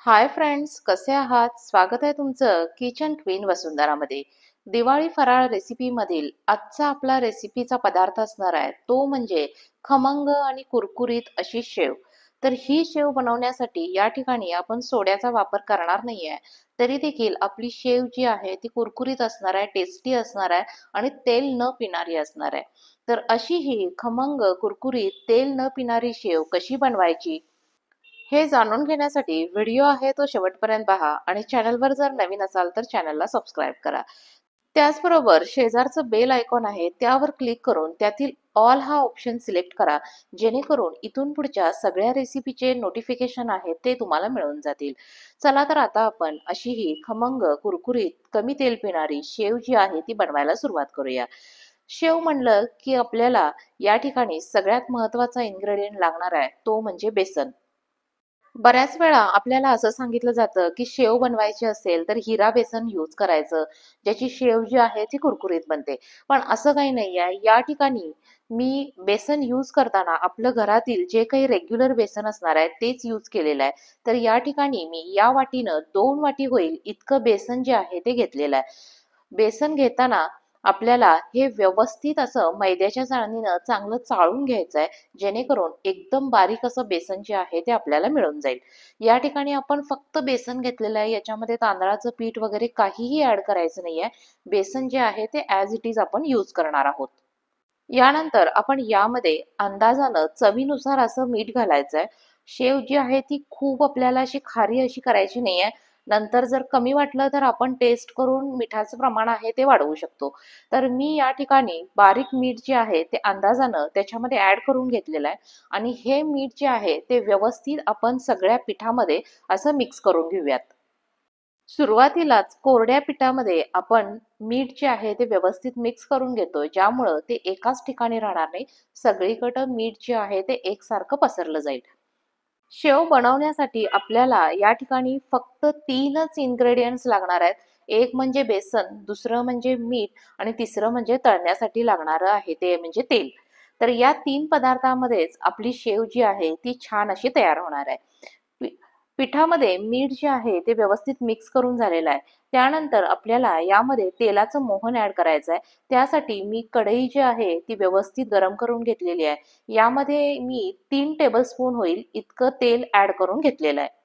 Hi friends, कसे आहात? स्वागत आहे तुमचं किचन क्वीन वसुंधरामध्ये. दिवाळी फराळ रेसिपी मधील आजचा आपला रेसिपीचा पदार्थ असणार आहे तो म्हणजे खमंग आणि कुरकुरीत अशी शेव. तर ही शेव बनवण्यासाठी या ठिकाणी आपण सोड्याचा वापर करणार नाहीये. तरी देखील आपली शेव जी आहे ती कुरकुरीत असणार आहे, टेस्टी असणार आहे आणि तेल न पिणारी असणार आहे. तर अशी ही खमंग कुरकुरीत तेल न पिणारी शेव कशी बनवायची हे जाणून घेण्यासाठी व्हिडिओ आहे तो शेवटपर्यंत पहा आणि चॅनलवर जर नवीन असाल तर चॅनलला सबस्क्राईब करा. त्याचबरोबर शेजारचं बेल आयकॉन आहे त्यावर क्लिक करून त्यातील ऑल हा ऑप्शन सिलेक्ट करा, जेणेकरून इथून पुढच्या सगळ्या रेसिपीचे नोटिफिकेशन आहेत ते तुम्हाला मिळून जातील. चला तर आता आपण अशी ही खमंग कुरकुरीत कमी तेल पिणारी शेव जी आहे ती बनवायला सुरुवात करूया. शेव म्हणलं की आपल्याला या ठिकाणी सगळ्यात महत्त्वाचा इन्ग्रेडियंट लागणार आहे तो म्हणजे बेसन. बऱ्याच वेळा आपल्याला असं सांगितलं जातं की शेव बनवायची असेल तर हिरा बेसन यूज करायचं, ज्याची शेव जी आहे ती कुरकुरीत बनते. पण असं काही नाही आहे. या ठिकाणी मी बेसन यूज करताना आपलं घरातील जे काही रेग्युलर बेसन असणार आहे तेच यूज केलेलं आहे. तर या ठिकाणी मी या वाटीनं 2 वाटी होईल इतकं बेसन जे आहे ते घेतलेलं आहे. बेसन घेताना आपल्याला हे व्यवस्थित असं मैद्याच्या चाळणीनं चांगलं चाळून घ्यायचं आहे, जेणेकरून एकदम बारीक असं बेसन जे आहे ते आपल्याला मिळून जाईल. या ठिकाणी आपण फक्त बेसन घेतलेलं आहे, याच्यामध्ये तांदळाचं पीठ वगैरे काहीही ऍड करायचं नाहीये. बेसन जे आहे ते ॲज इट इज आपण यूज करणार आहोत. यानंतर आपण यामध्ये अंदाजानं चवीनुसार असं मीठ घालायचं आहे. शेव जी आहे ती खूप आपल्याला अशी खारी अशी करायची नाहीये. नंतर जर कमी वाटलं तर आपण टेस्ट करून मिठाचं प्रमाण आहे ते वाढवू शकतो. तर मी या ठिकाणी बारीक मीठ जे आहे ते अंदाजानं त्याच्यामध्ये ऍड करून घेतलेलं आहे आणि हे मीठ जे आहे ते व्यवस्थित आपण सगळ्या पिठामध्ये असं मिक्स करून घेऊयात. सुरुवातीलाच कोरड्या पिठामध्ये आपण मीठ जे आहे ते व्यवस्थित मिक्स करून घेतोय, ज्यामुळं ते एकाच ठिकाणी राहणार नाही, सगळीकडं मीठ जे आहे ते एकसारखं पसरलं जाईल. शेव बनवण्यासाठी आपल्याला या ठिकाणी फक्त 3च इन्ग्रेडियंट्स लागणार आहेत. एक म्हणजे बेसन, दुसरं म्हणजे मीठ आणि तिसरं म्हणजे तळण्यासाठी लागणारं आहे ते म्हणजे तेल. तर या 3 पदार्थामध्येच आपली शेव जी आहे ती छान अशी तयार होणार आहे. पी पिठामध्ये मीठ जे आहे ते व्यवस्थित मिक्स करून झालेलं आहे. त्यानंतर आपल्याला यामध्ये तेलाचं मोहन ॲड करायचं आहे. त्यासाठी मी कढई जी आहे ती व्यवस्थित गरम करून घेतलेली आहे. यामध्ये मी 3 टेबलस्पून होईल इतकं तेल ॲड करून घेतलेलं आहे.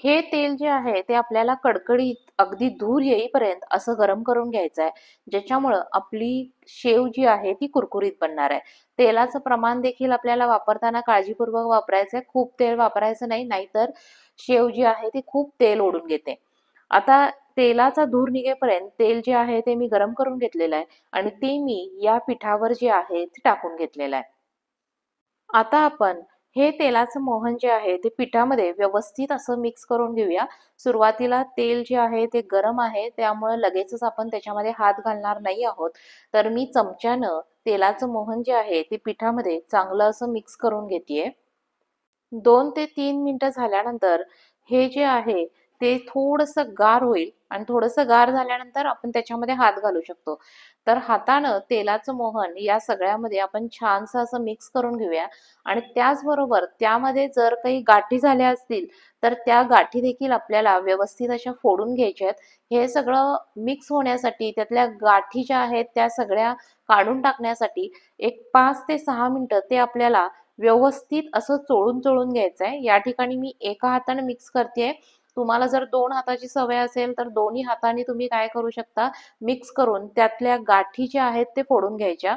हे तेल जे आहे ते आपल्याला कडकडीत अगदी धूर येईपर्यंत असं गरम करून घ्यायचं आहे, ज्याच्यामुळं आपली शेव जी आहे ती कुरकुरीत बनणार आहे. तेलाचं प्रमाण देखील आपल्याला वापरताना काळजीपूर्वक वापरायचं आहे. खूप तेल वापरायचं नाही, नाहीतर शेव जी आहे ती खूप तेल ओढून घेते. आता तेलाचा धूर निघेपर्यंत तेल जे आहे ते मी गरम करून घेतलेलं आहे आणि ते मी या पिठावर जे आहे ते टाकून घेतलेलं आहे. आता आपण हे तेलाचं मोहन जे आहे ते पिठामध्ये व्यवस्थित असं मिक्स करून घेऊया. सुरुवातीला तेल जे आहे ते गरम आहे, त्यामुळे लगेचच आपण त्याच्यामध्ये हात घालणार नाही आहोत. तर मी चमच्यानं तेलाचं मोहन जे आहे ते पिठामध्ये चांगलं असं मिक्स करून घेतेय. 2 ते 3 मिनिटं झाल्यानंतर हे जे आहे ते थोडंसं गार होईल आणि थोडंसं गार झाल्यानंतर आपण त्याच्यामध्ये हात घालू शकतो. तर हातानं तेलाचं मोहन या सगळ्यामध्ये आपण छानसं असं मिक्स करून घेऊया आणि त्याचबरोबर त्यामध्ये जर काही गाठी झाल्या असतील, तर त्या गाठी देखील आपल्याला व्यवस्थित अशा फोडून घ्यायच्या आहेत. हे सगळं मिक्स होण्यासाठी त्यातल्या गाठी ज्या आहेत त्या सगळ्या काढून टाकण्यासाठी एक 5 ते 6 मिनिटं ते आपल्याला व्यवस्थित असं चोळून घ्यायचं आहे. या ठिकाणी मी एका हाताने मिक्स करतेय. तुम्हाला जर 2 हाताची सवय असेल तर दोन्ही हातांनी तुम्ही काय करू शकता, मिक्स करून त्यातल्या गाठी ज्या आहेत ते फोडून घ्यायच्या.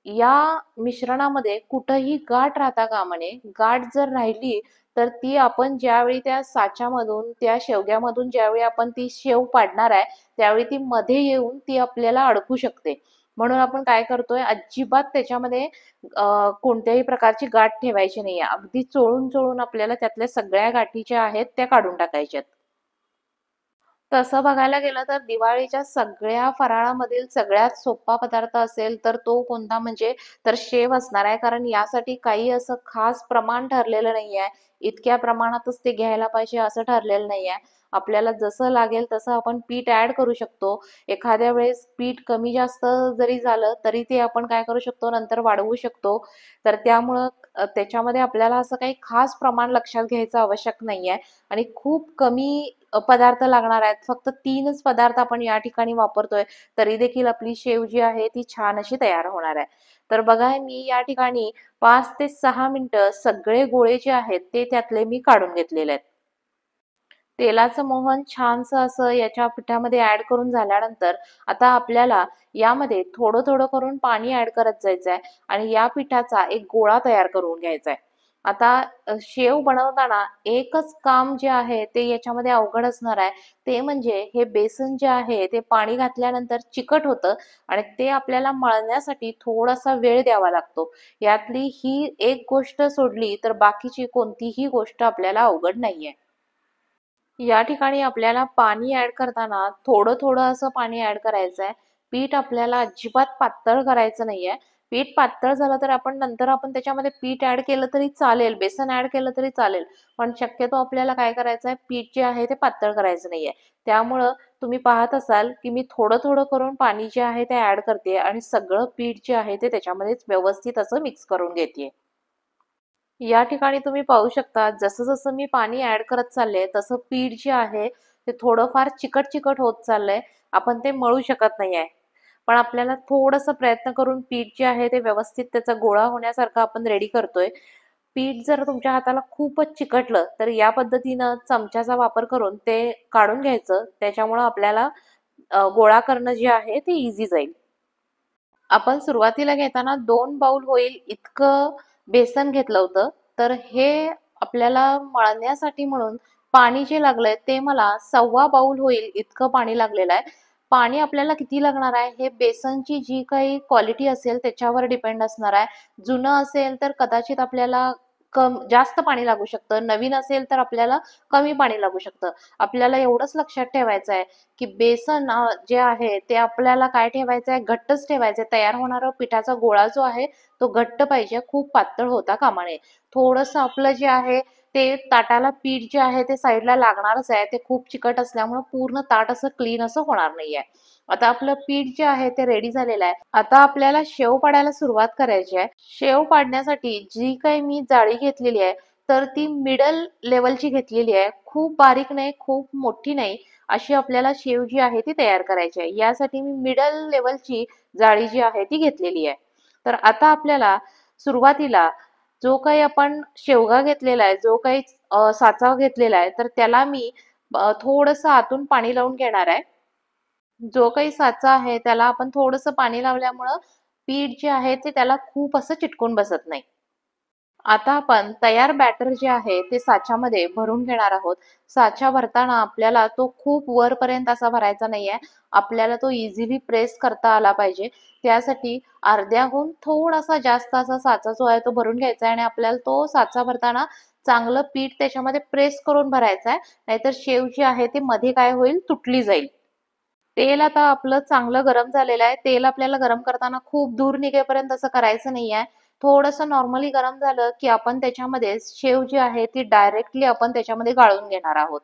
या मिश्रणामध्ये कुठंही गाठ राहता कामा नये. गाठ जर राहिली तर ती आपण ज्यावेळी त्या साच्यामधून, त्या शेवग्यामधून ज्यावेळी आपण ती शेव पाडणार आहे, त्यावेळी ती मध्ये येऊन ती आपल्याला अडकू शकते. म्हणून आपण काय करतोय, अजिबात त्याच्यामध्ये कोणत्याही प्रकारची गाठ ठेवायची नाहीये. अगदी चोळून आपल्याला त्यातल्या सगळ्या गाठी ज्या आहेत त्या काढून टाकायच्यात. तसं बघायला गेलं तर दिवाळीच्या सगळ्या फराळामधील सगळ्यात सोपा पदार्थ असेल तर तो कोणता म्हणजे तर शेव असणार आहे. कारण यासाठी काही असं खास प्रमाण ठरलेलं नाहीये. इतक्या प्रमाणातच ते घ्यायला पाहिजे असं ठरलेलं नाहीये. आपल्याला जसं लागेल तसं आपण पीठ ऍड करू शकतो. एखाद्या वेळेस पीठ कमी जास्त जरी झालं तरी ते आपण काय करू शकतो, नंतर वाढवू शकतो. तर त्यामुळं त्याच्यामध्ये आपल्याला असं काही खास प्रमाण लक्षात घ्यायचं आवश्यक नाहीये आणि खूप कमी पदार्थ लागणार आहेत. फक्त 3च पदार्थ आपण या ठिकाणी वापरतोय, तरी देखील आपली शेव जी आहे ती छान अशी तयार होणार आहे. तर बघा, मी या ठिकाणी 5 ते 6 मिनिटं सगळे गोळे जे आहेत ते त्यातले मी काढून घेतलेले आहेत. तेलाचं मोहन छानसं असं याच्या पिठामध्ये ऍड करून झाल्यानंतर आता आपल्याला यामध्ये थोडं थोडं करून पाणी ऍड करत जायचं आहे आणि या पिठाचा एक गोळा तयार करून घ्यायचा आहे. आता शेव बनवताना एकच काम जे आहे ते याच्यामध्ये अवघड असणार आहे, ते म्हणजे हे बेसन जे आहे ते पाणी घातल्यानंतर चिकट होतं आणि ते आपल्याला मळण्यासाठी थोडासा वेळ द्यावा लागतो. यातली ही एक गोष्ट सोडली तर बाकीची कोणतीही गोष्ट आपल्याला अवघड नाहीये. या ठिकाणी आपल्याला पाणी ऍड करताना थोडं थोडं असं पाणी ऍड करायचं आहे. पीठ आपल्याला अजिबात पातळ करायचं नाहीये. पीठ पातळ झालं तर आपण नंतर त्याच्यामध्ये पीठ ऍड केलं तरी चालेल, बेसन ऍड केलं तरी चालेल. पण शक्यतो आपल्याला काय करायचं आहे, पीठ जे आहे ते पातळ करायचं नाहीये. त्यामुळं तुम्ही पाहत असाल की मी थोडं थोडं करून पाणी जे आहे ते ऍड करते आणि सगळं पीठ जे आहे ते त्याच्यामध्ये व्यवस्थित असं मिक्स करून घेते. या ठिकाणी तुम्ही पाहू शकता, जसं जसं मी पाणी ऍड करत चालले तसं पीठ जे आहे ते थोडंफार चिकट चिकट होत चाललंय. आपण ते मळू शकत नाहीये, पण आपल्याला थोडंसं प्रयत्न करून पीठ जे आहे ते व्यवस्थित त्याचा गोळा होण्यासारखं आपण रेडी करतोय. पीठ जर तुमच्या हाताला खूपच चिकटलं तर या पद्धतीनं चमच्याचा वापर करून ते काढून घ्यायचं. त्याच्यामुळं आपल्याला गोळा करणं जे आहे ते इझी जाईल. आपण सुरुवातीला घेताना 2 बाउल होईल इतकं बेसन घेतलं होतं. तर हे आपल्याला मळण्यासाठी म्हणून पाणी जे लागलंय ते मला 1.25 बाउल होईल इतकं पाणी लागलेलं आहे. पाणी आपल्याला किती लागणार आहे हे बेसनची जी काही क्वालिटी असेल त्याच्यावर डिपेंड असणार आहे. जुनं असेल तर कदाचित आपल्याला जास्त पाणी लागू शकतं, नवीन असेल तर आपल्याला कमी पाणी लागू शकतं. आपल्याला एवढंच लक्षात ठेवायचं आहे की बेसन जे आहे ते आपल्याला काय ठेवायचं आहे, घट्टच ठेवायचं आहे. तयार होणारा पिठाचा गोळा जो आहे तो घट्ट पाहिजे, खूप पातळ होता कामा नये. थोडंसं आपलं जे आहे ते ताटाला पीठ जे आहे ते साईडला लागणारच आहे. ते खूप चिकट असल्यामुळे पूर्ण ताट असं क्लीन असं होणार नाहीये. आता आपलं पीठ जे आहे ते रेडी झालेलं आहे. आता आपल्याला शेव पाडायला सुरुवात करायची आहे. शेव पाडण्यासाठी जी काही मी जाळी घेतलेली आहे तर ती मिडल लेवलची घेतलेली आहे. खूप बारीक नाही, खूप मोठी नाही, अशी आपल्याला शेव जी आहे ती तयार करायची आहे. यासाठी मी मिडल लेवलची जाळी जी आहे ती घेतलेली आहे. तर आता आपल्याला सुरुवातीला जो काही आपण शेवगा घेतलेला आहे, जो काही साचा घेतलेला आहे, तर त्याला मी थोडंसं आतून पाणी लावून घेणार आहे. जो काही साचा आहे त्याला आपण थोडंसं पाणी लावल्यामुळं पीठ जे आहे ते त्याला खूप असं चिटकून बसत नाही. आता आपण तयार बॅटर जे आहे ते साच्यामध्ये भरून घेणार आहोत. साचा भरताना आपल्याला तो खूप वरपर्यंत असा भरायचा नाहीये. आपल्याला तो इझिली प्रेस करता आला पाहिजे. त्यासाठी अर्ध्याहून थोडासा जास्त असा साचा जो आहे तो भरून घ्यायचा आहे आणि आपल्याला तो साचा भरताना चांगलं पीठ त्याच्यामध्ये प्रेस करून भरायचं आहे. नाहीतर शेव जी आहे ती मध्ये काय होईल, तुटली जाईल. तेल आता आपलं चांगलं गरम झालेलं आहे. तेल आपल्याला गरम करताना खूप दूर निघेपर्यंत असं करायचं नाहीये. थोडंसं नॉर्मली गरम झालं की आपण त्याच्यामध्ये शेव जी आहे ती डायरेक्टली आपण त्याच्यामध्ये गाळून घेणार आहोत.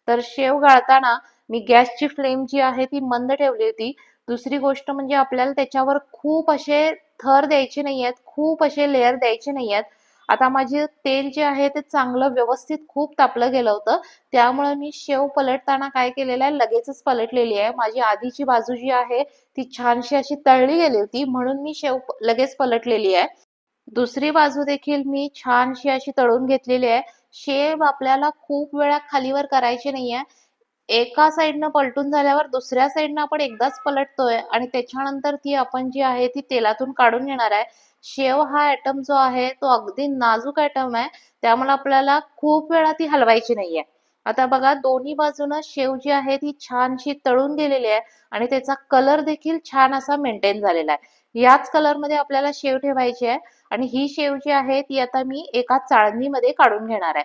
तर शेव गाळताना मी गॅसची फ्लेम जी आहे ती मंद ठेवली होती. दुसरी गोष्ट म्हणजे आपल्याला त्याच्यावर खूप असे थर द्यायचे नाहीयेत, खूप असे लेयर द्यायचे नाहीयेत. आता माझे तेल जे आहे ते चांगलं व्यवस्थित खूप तापलं गेलं होतं. त्यामुळे मी शेव पलटताना काय केलेलं आहे, लगेचच पलटलेली आहे. माझी आधीची बाजू जी आहे ती छानशी अशी तळली गेली होती, म्हणून मी शेव लगेच पलटलेली आहे. दुसरी बाजू देखील मी छानशी अशी तळून घेतलेली आहे. शेव आपल्याला खूप वेळा खालीवर करायची नाहीये. एका साइडनं पलटून झाल्यावर दुसऱ्या साइडनं आपण एकदाच पलटतोय आणि त्याच्यानंतर ती आपण जी आहे ती तेलातून काढून घेणार आहे. शेव हा आयटम जो आहे तो अगदी नाजूक आयटम आहे. त्यामुळे आपल्याला खूप वेळा ती हलवायची नाहीये. आता बघा, दोन्ही बाजूनं शेव जी आहे ती छानशी तळून गेलेली आहे आणि त्याचा कलर देखील छान असा मेंटेन झालेला आहे. याच कलरमध्ये आपल्याला शेव ठेवायची आहे आणि ही शेव जी आहे ती आता मी एका चाळणीमध्ये काढून घेणार आहे.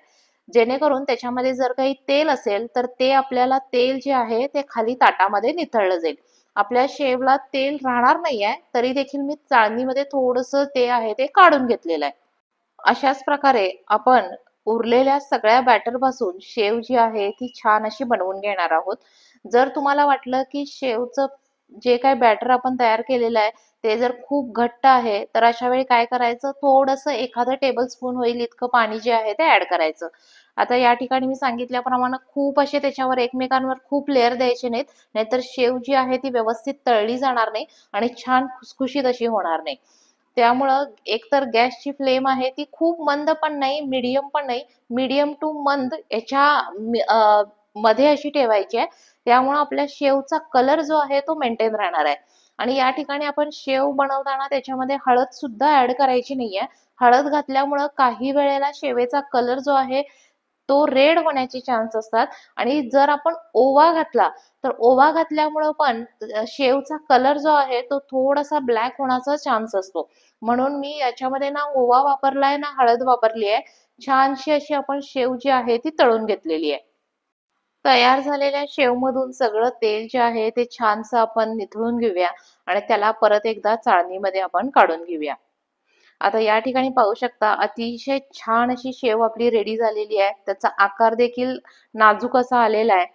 जेणेकरून त्याच्यामध्ये जर काही तेल असेल तर ते आपल्याला तेल जे आहे ते खाली ताटामध्ये निथळलं जाईल. आपल्या शेवला तेल राहणार नाहीये, तरी देखील मी चाळणीमध्ये थोडंसं ते आहे ते काढून घेतलेलं आहे. अशाच प्रकारे आपण उरलेल्या सगळ्या बॅटर पासून शेव जी आहे ती छान अशी बनवून घेणार आहोत. जर तुम्हाला वाटलं की शेवचं जे काही बॅटर आपण तयार केलेलं आहे ते जर खूप घट्ट आहे, तर अशा वेळी काय करायचं, थोडंसं एखादं टेबलस्पून होईल इतकं पाणी जे आहे ते ऍड करायचं. आता या ठिकाणी मी सांगितल्याप्रमाणे खूप असे त्याच्यावर एकमेकांवर खूप लेअर द्यायचे नाहीत, नाहीतर शेव जी आहे ती व्यवस्थित तळली जाणार नाही आणि छान खुसखुशीत अशी होणार नाही. त्यामुळं एकतर गॅसची फ्लेम आहे ती खूप मंद पण नाही, मीडियम पण नाही, मीडियम टू मंद याच्या मध्ये अशी ठेवायची आहे. त्यामुळं आपल्या शेवचा कलर जो आहे तो मेंटेन राहणार आहे. आणि या ठिकाणी आपण शेव बनवताना त्याच्यामध्ये हळद सुद्धा ऍड करायची नाहीये. हळद घातल्यामुळं काही वेळेला शेवेचा कलर जो आहे तो रेड होण्याचे चान्स असतात. आणि जर आपण ओवा घातला तर ओवा घातल्यामुळं पण शेवचा कलर जो आहे तो थोडासा ब्लॅक होण्याचा चान्स असतो. म्हणून मी याच्यामध्ये ना ओवा वापरलाय ना हळद वापरली आहे. छानशी अशी आपण शेव जी आहे ती तळून घेतलेली आहे. तयार झालेल्या शेवमधून सगळं तेल जे आहे ते छानसं आपण निथळून घेऊया आणि त्याला परत एकदा चाळणीमध्ये आपण काढून घेऊया. आता या ठिकाणी पाहू शकता अतिशय छान अशी शेव आपली रेडी झालेली आहे. त्याचा आकार देखील नाजूक असा आलेला आहे.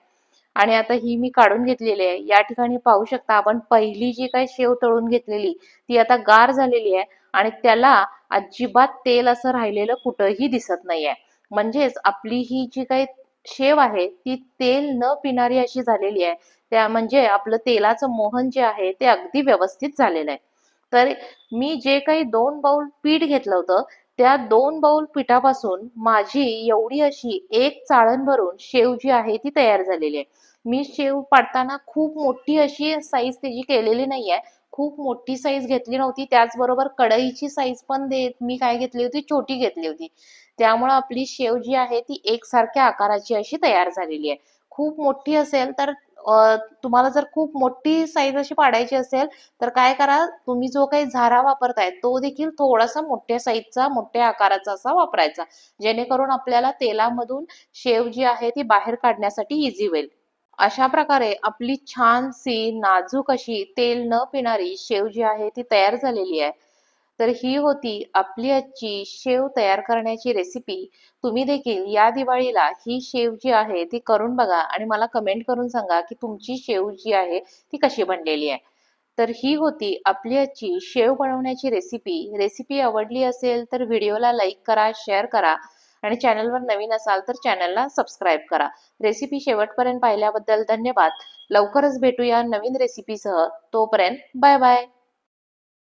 आणि आता ही मी काढून घेतलेली आहे. या ठिकाणी पाहू शकता आपण पहिली जी काही शेव तळून घेतलेली ती आता गार झालेली आहे आणि त्याला अजिबात तेल असं राहिलेलं कुठंही दिसत नाहीये. म्हणजेच आपली ही जी काही शेव आहे ती तेल न पिणारी अशी झालेली आहे. त्या म्हणजे आपलं तेलाचं मोहन जे आहे ते अगदी व्यवस्थित झालेलं आहे. तर मी जे काही 2 बाउल पीठ घेतलं होतं त्या 2 बाउल पिठापासून माझी एवढी अशी एक चाळण भरून शेव जी आहे ती तयार झालेली आहे. मी शेव पाडताना खूप मोठी अशी साईज त्याची केलेली नाहीये. खूप मोठी साईज घेतली नव्हती. त्याचबरोबर कढईची साईज पण मी काय घेतली होती, छोटी घेतली होती. त्यामुळे आपली शेव जी आहे ती एकसारख्या आकाराची अशी तयार झालेली आहे. खूप मोठी असेल तर तुम्हाला जर खूप मोठी साईज अशी पाडायची असेल तर काय करा, तुम्ही जो काही झारा वापरताय तो देखील थोडासा मोठ्या साईजचा, मोठ्या आकाराचा असा वापरायचा. जेणेकरून आपल्याला तेलामधून शेव जी आहे ती बाहेर काढण्यासाठी इझी होईल. अशा प्रकारे आपली छानशी नाजूक अशी तेल न पिणारी शेव जी आहे ती तयार झालेली आहे. तर ही होती आपली आजची शेव तयार करण्याची रेसिपी. तुम्ही देखील या दिवाळीला ही शेव जी आहे ती करून बघा आणि मला कमेंट करून सांगा की तुमची शेव जी आहे ती कशी बनलेली आहे. तर ही होती आपली आजची शेव बनवण्याची रेसिपी. रेसिपी आवडली असेल तर व्हिडिओला लाईक करा, शेअर करा आणि चॅनलवर नवीन असाल तर चॅनलला सबस्क्राईब करा. रेसिपी शेवटपर्यंत पाहिल्याबद्दल धन्यवाद. लवकरच भेटूया नवीन रेसिपीसह. तोपर्यंत बाय बाय.